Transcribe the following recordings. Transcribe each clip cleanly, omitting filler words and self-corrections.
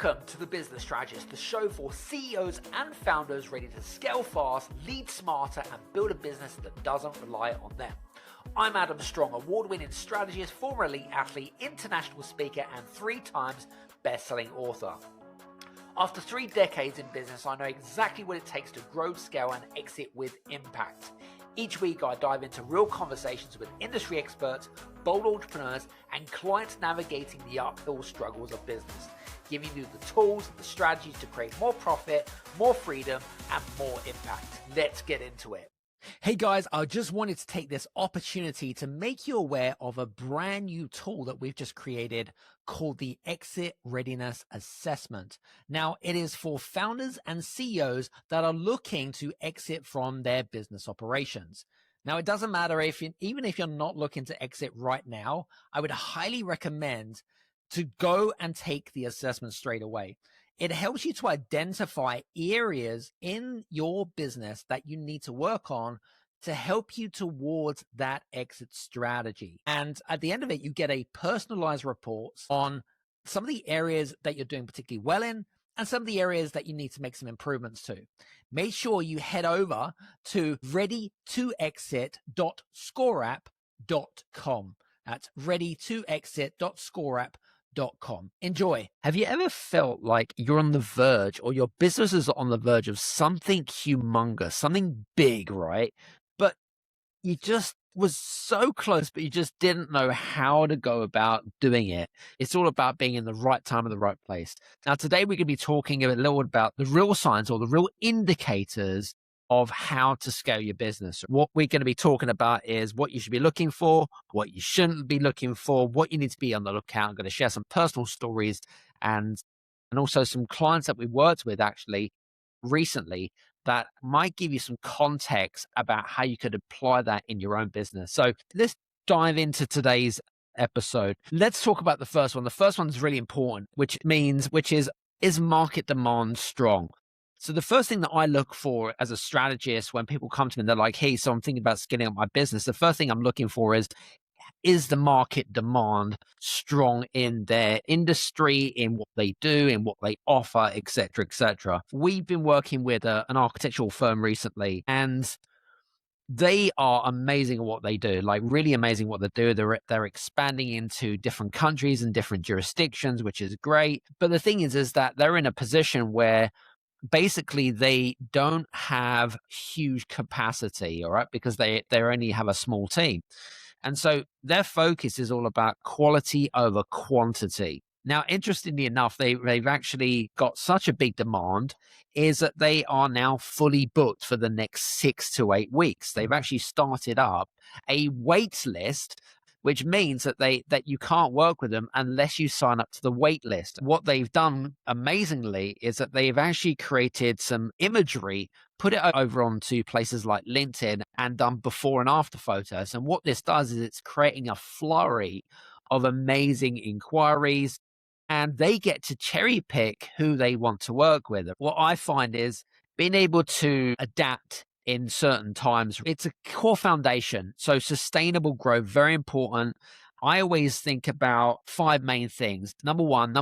Welcome to The Business Strategist, the show for CEOs and founders ready to scale fast, lead smarter, and build a business that doesn't rely on them. I'm Adam Strong, award-winning strategist, former elite athlete, international speaker, and 3 times best-selling author. After 3 decades in business, I know exactly what it takes to grow, scale, and exit with impact. Each week, I dive into real conversations with industry experts, bold entrepreneurs, and clients navigating the uphill struggles of business, giving you the tools, the strategies to create more profit, more freedom, and more impact. Let's get into it. Hey guys, I just wanted to take this opportunity to make you aware of a brand new tool that we've just created called the Exit Readiness Assessment. Now, it is for founders and CEOs that are looking to exit from their business operations. Now, it doesn't matter even if you're not looking to exit right now, I would highly recommend to go and take the assessment straight away. It helps you to identify areas in your business that you need to work on to help you towards that exit strategy. And at the end of it, you get a personalized report on some of the areas that you're doing particularly well in and some of the areas that you need to make some improvements to. Make sure you head over to readytoexit.scoreapp.com. That's readytoexit.scoreapp.com. Enjoy. Have you ever felt like you're on the verge or your business is on the verge of something humongous, something big, right? But you just was so close, but you just didn't know how to go about doing it. It's all about being in the right time and the right place. Now, today we're going to be talking a little about the real signs or the real indicators of how to scale your business. What we're going to be talking about is what you should be looking for, what you shouldn't be looking for, what you need to be on the lookout. I'm going to share some personal stories and also some clients that we worked with actually recently that might give you some context about how you could apply that in your own business. So let's dive into today's episode. Let's talk about the first one. The first one is really important, which is market demand strong? So the first thing that I look for as a strategist when people come to me and they're like, hey, so I'm thinking about scaling up my business. The first thing I'm looking for is the market demand strong in their industry, in what they do, in what they offer, et cetera, et cetera. We've been working with an architectural firm recently, and they are amazing at what they do, like really amazing what they do. They're expanding into different countries and different jurisdictions, which is great. But the thing is that they're in a position where basically they don't have huge capacity, all right, because they only have a small team. And so their focus is all about quality over quantity. Now, interestingly enough, they've actually got such a big demand is that they are now fully booked for the next 6 to 8 weeks. They've actually started up a wait list, which means that you can't work with them unless you sign up to the wait list. What they've done amazingly is that they've actually created some imagery, put it over onto places like LinkedIn and done before and after photos. And what this does is it's creating a flurry of amazing inquiries, and they get to cherry pick who they want to work with. What I find is being able to adapt in certain times. It's a core foundation. So sustainable growth, very important. I always think about 5 main things. Number one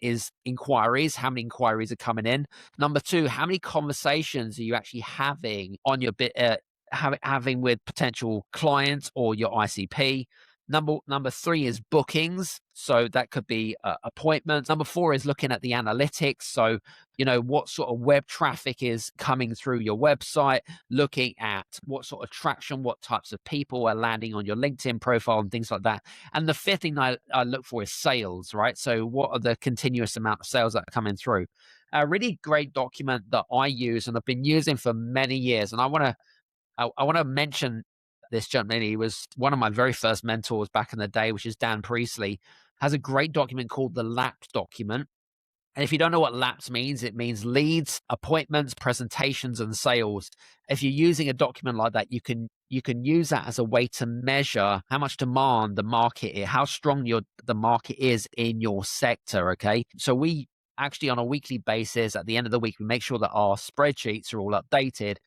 is inquiries. How many inquiries are coming in? Number 2, how many conversations are you actually having on your having with potential clients or your ICP? Number 3 is bookings. So that could be appointments. Number 4 is looking at the analytics. So, what sort of web traffic is coming through your website, looking at what sort of traction, what types of people are landing on your LinkedIn profile and things like that. And the 5th thing I look for is sales, right? So what are the continuous amount of sales that are coming through? A really great document that I use and I've been using for many years. And I want to mention this gentleman. He was one of my very first mentors back in the day, which is Dan Priestley, has a great document called the LAPS document. And if you don't know what LAPS means, it means leads, appointments, presentations, and sales. If you're using a document like that, you can use that as a way to measure how much demand the market is, how strong the market is in your sector, okay? So we actually, on a weekly basis, at the end of the week, we make sure that our spreadsheets are all updated.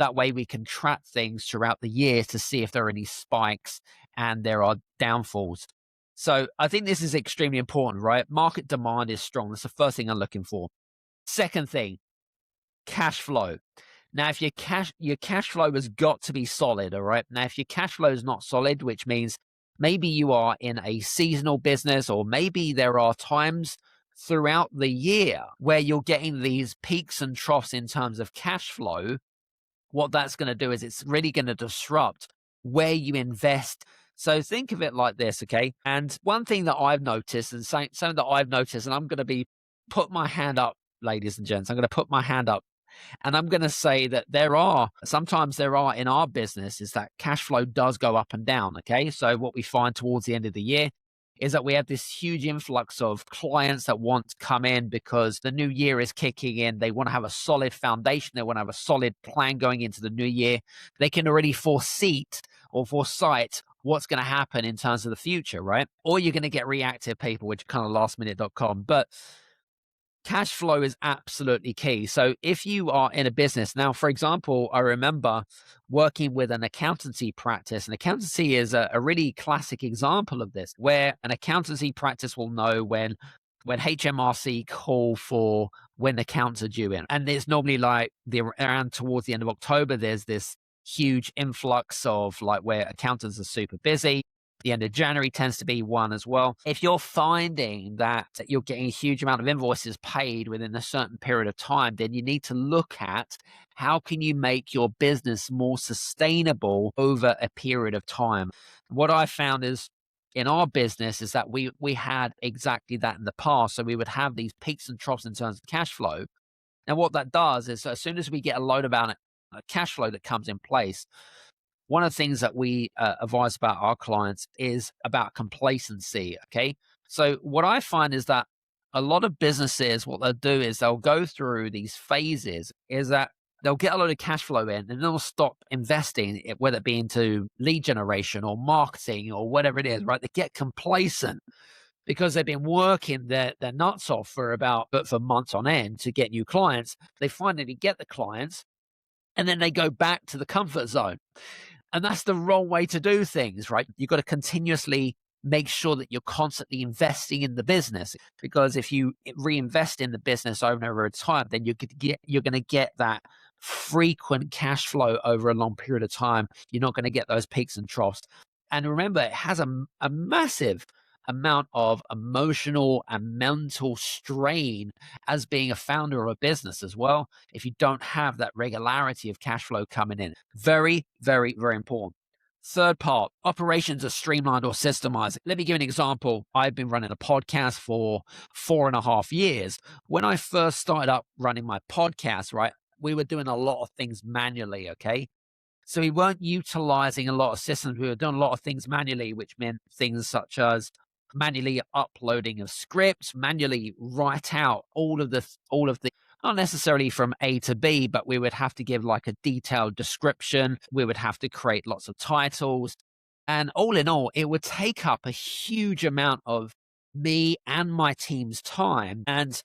That way we can track things throughout the year to see if there are any spikes and there are downfalls. So I think this is extremely important, right? Market demand is strong. That's the first thing I'm looking for. Second thing, cash flow. Now, if your cash flow has got to be solid, all right? Now, if your cash flow is not solid, which means maybe you are in a seasonal business, or maybe there are times throughout the year where you're getting these peaks and troughs in terms of cash flow, what that's going to do is it's really going to disrupt where you invest. So think of it like this, okay? And one thing that I've noticed, and something that I've noticed, and I'm going to be put my hand up, ladies and gents, I'm going to put my hand up, and I'm going to say that sometimes there are in our business is that cash flow does go up and down. Okay. So what we find towards the end of the year is that we have this huge influx of clients that want to come in because the new year is kicking in. They want to have a solid foundation. They want to have a solid plan going into the new year. They can already foresight what's going to happen in terms of the future, right? Or you're going to get reactive people, which kind of lastminute.com. But cash flow is absolutely key. So if you are in a business now, for example, I remember working with an accountancy practice, and accountancy is a really classic example of this, where an accountancy practice will know when HMRC call for when accounts are due in. And there's normally like around towards the end of October, there's this huge influx of like where accountants are super busy. The end of January tends to be one as well. If you're finding that you're getting a huge amount of invoices paid within a certain period of time, then you need to look at how can you make your business more sustainable over a period of time. What I found is in our business is that we had exactly that in the past. So we would have these peaks and troughs in terms of cash flow. And what that does is as soon as we get a load about cash flow that comes in place, one of the things that we advise about our clients is about complacency. Okay. So what I find is that a lot of businesses, what they'll do is they'll go through these phases is that they'll get a lot of cash flow in and they'll stop investing, whether it be into lead generation or marketing or whatever it is, right? They get complacent because they've been working their nuts off for months on end to get new clients. They finally get the clients and then they go back to the comfort zone. And that's the wrong way to do things, right? You've got to continuously make sure that you're constantly investing in the business, because if you reinvest in the business over and over time, then you're going to get that frequent cash flow over a long period of time. You're not going to get those peaks and troughs. And remember, it has a massive amount of emotional and mental strain as being a founder of a business as well, if you don't have that regularity of cash flow coming in. Very, very, very important. Third part, operations are streamlined or systemized. Let me give an example. I've been running a podcast for 4.5 years. When I first started up running my podcast, right, we were doing a lot of things manually, okay? So we weren't utilizing a lot of systems. We were doing a lot of things manually, which meant things such as manually uploading of scripts, manually write out all of the, not necessarily from A to B, but we would have to give like a detailed description. We would have to create lots of titles. And all in all, it would take up a huge amount of me and my team's time. And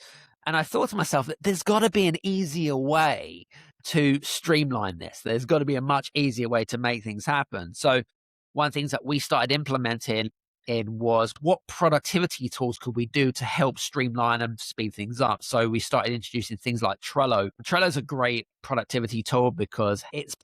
I thought to myself that there's got to be an easier way to streamline this. There's got to be a much easier way to make things happen. So one of the things that we started implementing was what productivity tools could we do to help streamline and speed things up. So we started introducing things like Trello. Trello is a great productivity tool because it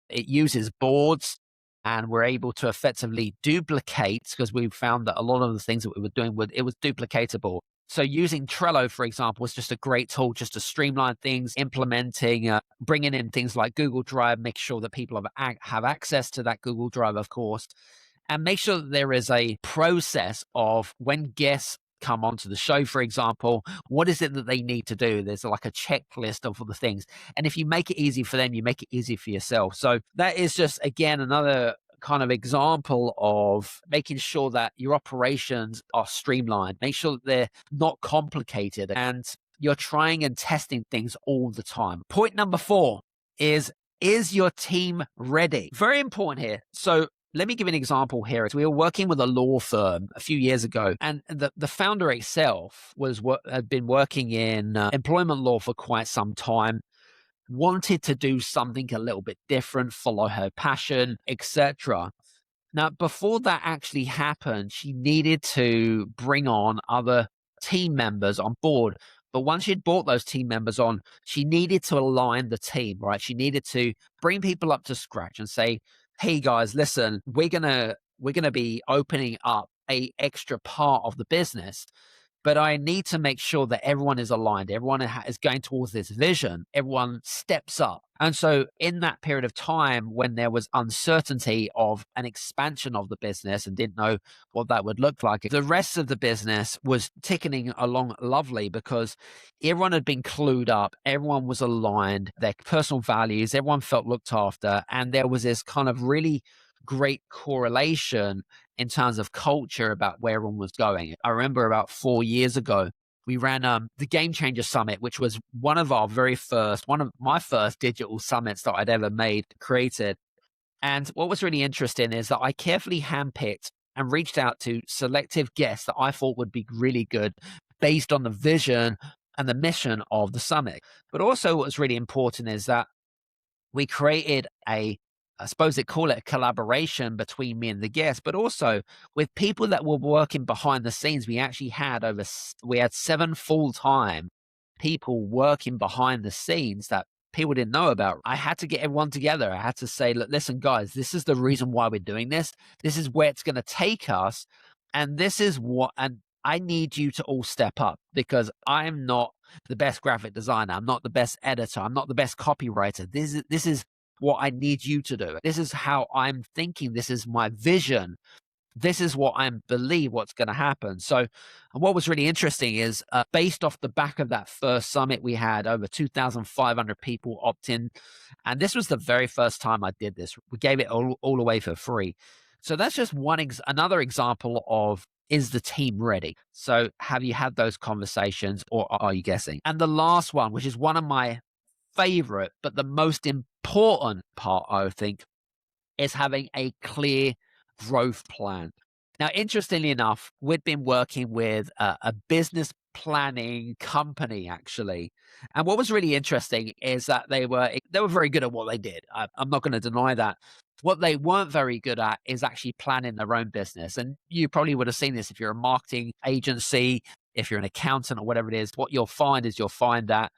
uses boards, and we're able to effectively duplicate, because we found that a lot of the things that we were doing, it was duplicatable. So using Trello, for example, was just a great tool just to streamline things, implementing, bringing in things like Google Drive, make sure that people have access to that Google Drive, of course, and make sure that there is a process of when guests come onto the show, for example, what is it that they need to do? There's like a checklist of all the things. And if you make it easy for them, you make it easy for yourself. So that is just, again, another kind of example of making sure that your operations are streamlined. Make sure that they're not complicated and you're trying and testing things all the time. Point number 4 is your team ready? Very important here. So let me give an example here. We were working with a law firm a few years ago, and the founder itself had been working in employment law for quite some time, wanted to do something a little bit different, follow her passion, etc. Now, before that actually happened, she needed to bring on other team members on board. But once she'd brought those team members on, she needed to align the team, right? She needed to bring people up to scratch and say, "Hey guys, listen, we're gonna be opening up a extra part of the business, but I need to make sure that everyone is aligned. Everyone is going towards this vision. Everyone steps up." And so, in that period of time when there was uncertainty of an expansion of the business and didn't know what that would look like, the rest of the business was ticking along lovely because everyone had been clued up. Everyone was aligned, their personal values, everyone felt looked after. And there was this kind of really great correlation in terms of culture about where everyone was going. I remember about 4 years ago, we ran the Game Changer Summit, which was one of my first digital summits that I'd ever created. And what was really interesting is that I carefully handpicked and reached out to selective guests that I thought would be really good based on the vision and the mission of the summit. But also what was really important is that we created I suppose they call it a collaboration between me and the guests, but also with people that were working behind the scenes. We actually we had 7 full-time people working behind the scenes that people didn't know about. I had to get everyone together. I had to say, look, listen, guys, this is the reason why we're doing this. This is where it's going to take us. And and I need you to all step up because I'm not the best graphic designer. I'm not the best editor. I'm not the best copywriter. This is what I need you to do. This is how I'm thinking. This is my vision. This is what I believe what's going to happen. So what was really interesting is based off the back of that first summit, we had over 2,500 people opt in. And this was the very first time I did this. We gave it all away for free. So that's just another example of, is the team ready? So have you had those conversations or are you guessing? And the last one, which is one of my favorite, but the most important part, I think, is having a clear growth plan. Now, interestingly enough, we'd been working with a business planning company actually, and what was really interesting is that they were very good at what they did. I'm not going to deny that. What they weren't very good at is actually planning their own business, and you probably would have seen this if you're a marketing agency, if you're an accountant or whatever it is. What you'll find that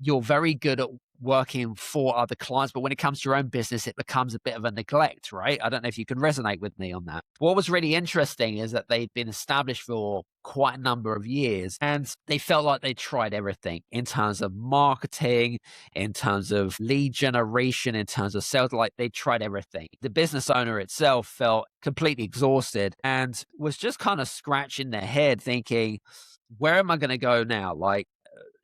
you're very good at working for other clients, but when it comes to your own business, it becomes a bit of a neglect, right? I don't know if you can resonate with me on that. What was really interesting is that they'd been established for quite a number of years and they felt like they tried everything in terms of marketing, in terms of lead generation, in terms of sales, like they tried everything. The business owner itself felt completely exhausted and was just kind of scratching their head thinking, where am I going to go now? Like,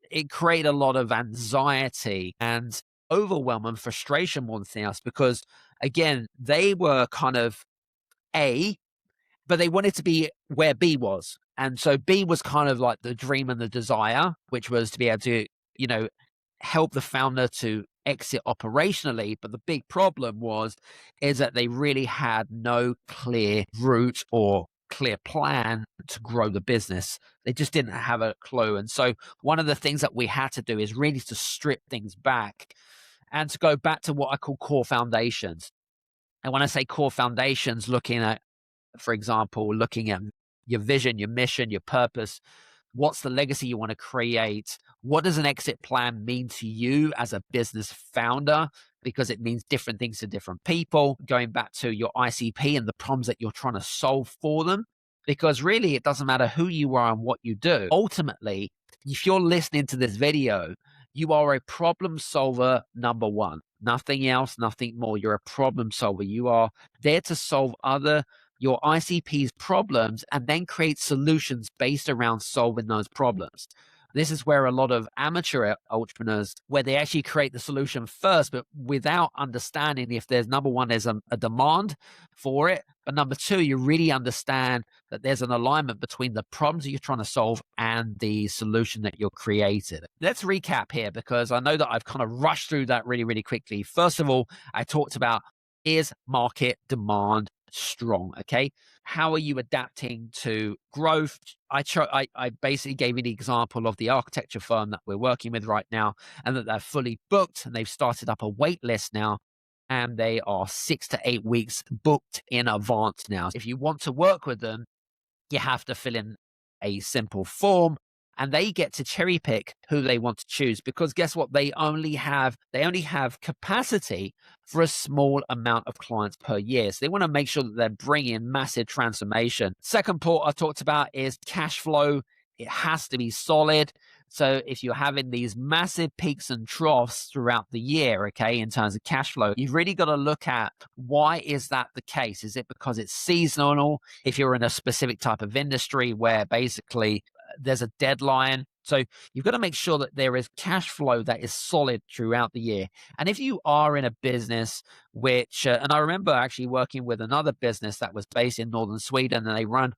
it created a lot of anxiety and overwhelm and frustration more than anything else because, again, they were kind of A, but they wanted to be where B was. And so B was kind of like the dream and the desire, which was to be able to, help the founder to exit operationally. But the big problem is that they really had no clear route or clear plan to grow the business. They just didn't have a clue. And so one of the things that we had to do is really to strip things back and to go back to what I call core foundations. And when I say core foundations, looking at, for example, looking at your vision, your mission, your purpose, what's the legacy you want to create? What does an exit plan mean to you as a business founder? Because it means different things to different people. Going back to your ICP and the problems that you're trying to solve for them. Because really, it doesn't matter who you are and what you do. Ultimately, if you're listening to this video, you are a problem solver, number one. Nothing else, nothing more. You're a problem solver. You are there to solve your ICP's problems and then create solutions based around solving those problems. This is where a lot of amateur entrepreneurs, where they actually create the solution first, but without understanding if there's, number one, there's a demand for it. But number two, you really understand that there's an alignment between the problems that you're trying to solve and the solution that you're creating. Let's recap here because I know that I've kind of rushed through that really, really quickly. First of all, I talked about, is market demand strong? Okay. How are you adapting to growth? I basically gave you the example of the architecture firm that we're working with right now and that they're fully booked and they've started up a wait list now. and they are 6 to 8 weeks booked in advance now. If you want to work with them, you have to fill in a simple form, and they get to cherry pick who they want to choose, because guess what? They only have capacity for a small amount of clients per year. So they want to make sure that they're bringing massive transformation. Second point I talked about is cash flow. It has to be solid. So if you're having these massive peaks and troughs throughout the year, okay, in terms of cash flow, you've really got to look at, why is that the case? Is it because it's seasonal? If you're in a specific type of industry where basically there's a deadline. So you've got to make sure that there is cash flow that is solid throughout the year. And if you are in a business which, and I remember actually working with another business that was based in northern Sweden, and they run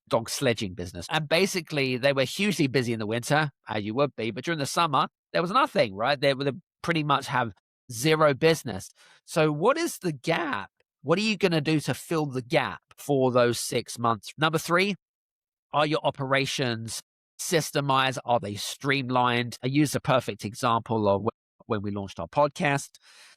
dog sledging business. And basically, they were hugely busy in the winter, as you would be, but during the summer, there was nothing, right? They would pretty much have zero business. So what is the gap? What are you going to do to fill the gap for those 6 months? Number 3, are your operations systemized? Are they streamlined? I use a perfect example of when we launched our podcast.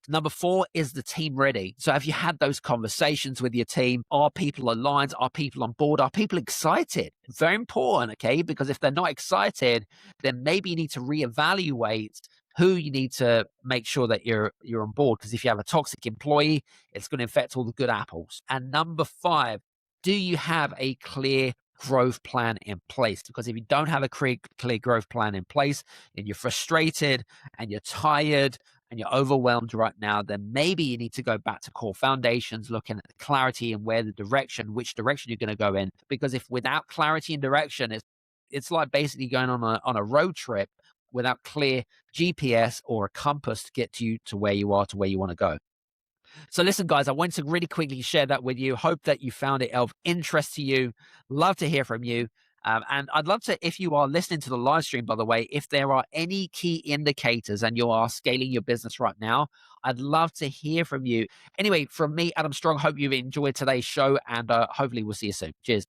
Number 4, is the team ready? So have you had those conversations with your team? Are people aligned? Are people on board? Are people excited? Very important, okay? Because if they're not excited, then maybe you need to reevaluate who you need to make sure that you're on board. Because if you have a toxic employee, it's going to affect all the good apples. And number 5, do you have a clear growth plan in place? Because if you don't have a clear growth plan in place, and you're frustrated and you're tired and you're overwhelmed right now, then maybe you need to go back to core foundations, looking at the clarity and which direction you're going to go in. Because if without clarity and direction, it's like basically going on a road trip without clear GPS or a compass to get you to where you are, to where you want to go. So listen, guys, I want to really quickly share that with you. Hope that you found it of interest to you. Love to hear from you. And I'd love to, if you are listening to the live stream, by the way, if there are any key indicators and you are scaling your business right now, I'd love to hear from you. Anyway, from me, Adam Strong, hope you've enjoyed today's show, and hopefully we'll see you soon. Cheers.